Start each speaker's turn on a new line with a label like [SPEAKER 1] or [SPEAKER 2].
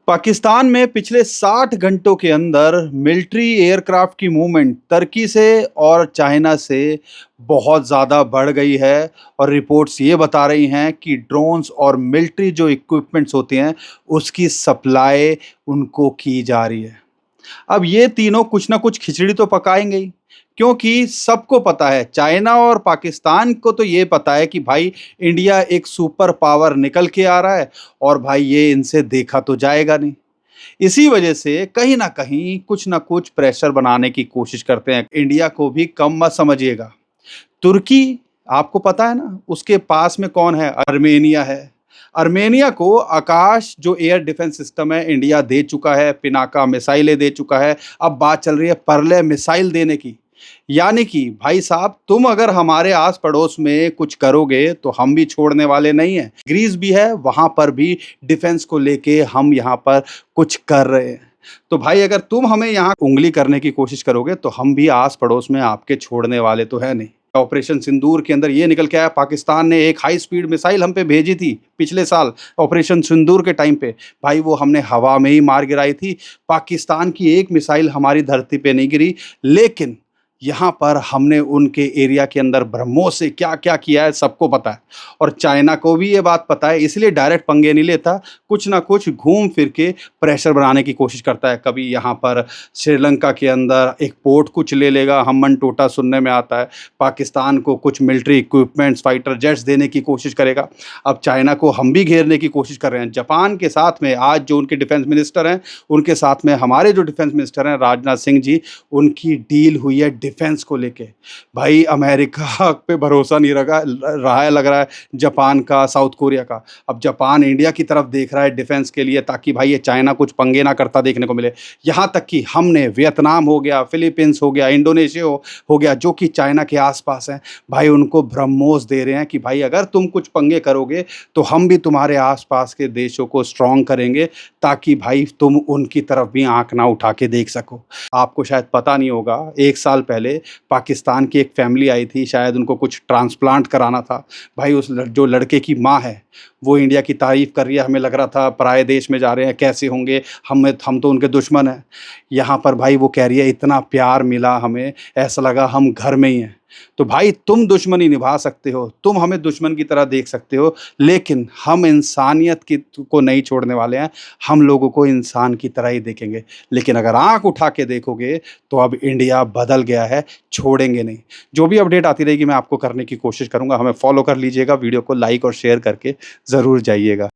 [SPEAKER 1] पाकिस्तान में पिछले 60 घंटों के अंदर मिलिट्री एयरक्राफ्ट की मूवमेंट तुर्की से और चाइना से बहुत ज़्यादा बढ़ गई है। और रिपोर्ट्स ये बता रही हैं कि ड्रोन्स और मिलिट्री जो इक्विपमेंट्स होते हैं उसकी सप्लाई उनको की जा रही है। अब ये तीनों कुछ ना कुछ खिचड़ी तो पकाएंगे ही, क्योंकि सबको पता है, चाइना और पाकिस्तान को तो ये पता है कि भाई इंडिया एक सुपर पावर निकल के आ रहा है और भाई ये इनसे देखा तो जाएगा नहीं। इसी वजह से कहीं ना कहीं कुछ ना कुछ प्रेशर बनाने की कोशिश करते हैं। इंडिया को भी कम मत समझिएगा। तुर्की, आपको पता है ना उसके पास में कौन है? अर्मेनिया है। अर्मेनिया को आकाश जो एयर डिफेंस सिस्टम है इंडिया दे चुका है, पिनाका मिसाइलें दे चुका है। अब बात चल रही है परले मिसाइल देने की। यानी कि भाई साहब, तुम अगर हमारे आस पड़ोस में कुछ करोगे तो हम भी छोड़ने वाले नहीं हैं। ग्रीस भी है, वहां पर भी डिफेंस को लेके हम यहाँ पर कुछ कर रहे हैं। तो भाई अगर तुम हमें यहाँ उंगली करने की कोशिश करोगे तो हम भी आस पड़ोस में आपके छोड़ने वाले तो है नहीं। ऑपरेशन सिंदूर के अंदर ये निकल के आया, पाकिस्तान ने एक हाई स्पीड मिसाइल हम पे भेजी थी पिछले साल ऑपरेशन सिंदूर के टाइम पे। भाई वो हमने हवा में ही मार गिराई थी। पाकिस्तान की एक मिसाइल हमारी धरती पे नहीं गिरी, लेकिन यहाँ पर हमने उनके एरिया के अंदर ब्रह्मोस से क्या क्या किया है सबको पता है। और चाइना को भी ये बात पता है, इसलिए डायरेक्ट पंगे नहीं लेता, कुछ ना कुछ घूम फिर के प्रेशर बनाने की कोशिश करता है। कभी यहाँ पर श्रीलंका के अंदर एक पोर्ट कुछ ले लेगा, हमन टोटा सुनने में आता है। पाकिस्तान को कुछ मिलिट्री इक्विपमेंट्स, फाइटर जेट्स देने की कोशिश करेगा। अब चाइना को हम भी घेरने की कोशिश कर रहे हैं। जापान के साथ में आज जो उनके डिफेंस मिनिस्टर हैं, उनके साथ में हमारे जो डिफेंस मिनिस्टर हैं राजनाथ सिंह जी, उनकी डील हुई है डिफेंस को लेके। भाई अमेरिका पे भरोसा नहीं रहा है, लग रहा है जापान का, साउथ कोरिया का। अब जापान इंडिया की तरफ देख रहा है डिफेंस के लिए, ताकि भाई ये चाइना कुछ पंगे ना करता देखने को मिले। यहाँ तक कि हमने वियतनाम हो गया, फिलीपींस हो गया, इंडोनेशिया हो गया, जो कि चाइना के आसपास हैं, भाई उनको ब्रह्मोस दे रहे हैं कि भाई अगर तुम कुछ पंगे करोगे तो हम भी तुम्हारे आसपास के देशों को स्ट्रांग करेंगे, ताकि भाई तुम उनकी तरफ भी आंख ना उठा के देख सको। आपको शायद पता नहीं होगा, 1 साल पहले पाकिस्तान की एक फैमिली आई थी, शायद उनको कुछ ट्रांसप्लांट कराना था। भाई उस जो लड़के की माँ है वो इंडिया की तारीफ कर रही है। हमें लग रहा था पराए देश में जा रहे हैं, कैसे होंगे, हम तो उनके दुश्मन हैं। यहाँ पर भाई वो कह रही है इतना प्यार मिला हमें, ऐसा लगा हम घर में ही हैं। तो भाई तुम दुश्मनी निभा सकते हो, तुम हमें दुश्मन की तरह देख सकते हो, लेकिन हम इंसानियत की को नहीं छोड़ने वाले हैं। हम लोगों को इंसान की तरह ही देखेंगे। लेकिन अगर आंख उठा के देखोगे तो अब इंडिया बदल गया है, छोड़ेंगे नहीं। जो भी अपडेट आती रहेगी मैं आपको करने की कोशिश करूंगा। हमें फॉलो कर लीजिएगा, वीडियो को लाइक और शेयर करके ज़रूर जाइएगा।